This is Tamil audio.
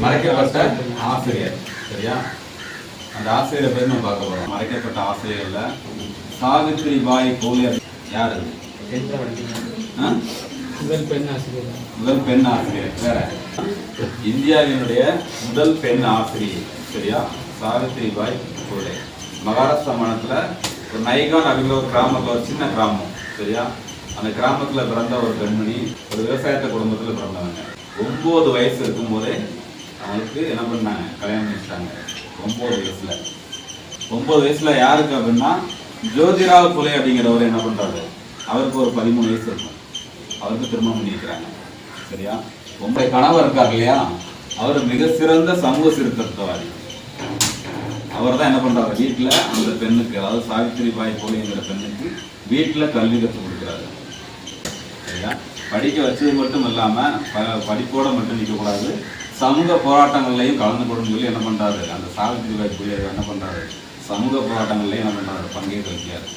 மறைக்கப்பட்ட ஆசிரியர். சரியா? அந்த ஆசிரியரை பேர் நம்ம பார்க்க போறோம். மறைக்கப்பட்ட ஆசிரியர்ல சாவித்ரிபாய் பூலே யார்? முதல் பெண் ஆசிரியர். முதல் பெண் ஆசிரியர் வேற. இந்தியாவினுடைய முதல் பெண் ஆசிரியர். சரியா? சாவித்ரிபாய் பூலே. மகாராஷ்டிரா மாநிலத்துல ஒரு நைகான் அப்படிங்கிற ஒரு கிராமத்தில், ஒரு சின்ன கிராமம். சரியா? அந்த கிராமத்துல பிறந்த ஒரு பெண்மணி, ஒரு விவசாயத்த குடும்பத்துல பிறந்தவங்க. 9 வயசு இருக்கும் போதே அவங்களுக்கு என்ன பண்ணாங்க? கல்யாணம் பண்ணிட்டாங்க. 9 வயசுல. 9 வயசுல யாருக்கு அப்படின்னா ஜோதிராவ் புலே அப்படிங்கிறவர் என்ன பண்றாரு? அவருக்கு ஒரு 13 வயசு இருக்கும். அவருக்கு திருமணம் பண்ணி வைக்கிறாங்க. சரியா? 9 கணவர் இருக்கார் இல்லையா, அவர் மிக சிறந்த சமூக சீர்திருத்தவாதி. அவர் தான் என்ன பண்றாரு? வீட்டுல அந்த பெண்ணுக்கு, அதாவது சாவித்ரிபாய் பூலேங்கிற பெண்ணுக்கு வீட்டுல கல்வி கற்றுக் கொடுக்குறாரு. சரியா? படிக்க வச்சது மட்டும் இல்லாம படிப்போட மட்டும் நிற்கக்கூடாது, சமூக போராட்டங்கள்லையும் கலந்து கொள்ளுன்னு சொல்லி என்ன பண்றாரு? அந்த சாவித்ரிபாய் பூலே என்ன பண்றாரு? சமூக போராட்டங்கள்லையும் என்ன பண்றாரு? பங்கேற்க வைக்கிறார்.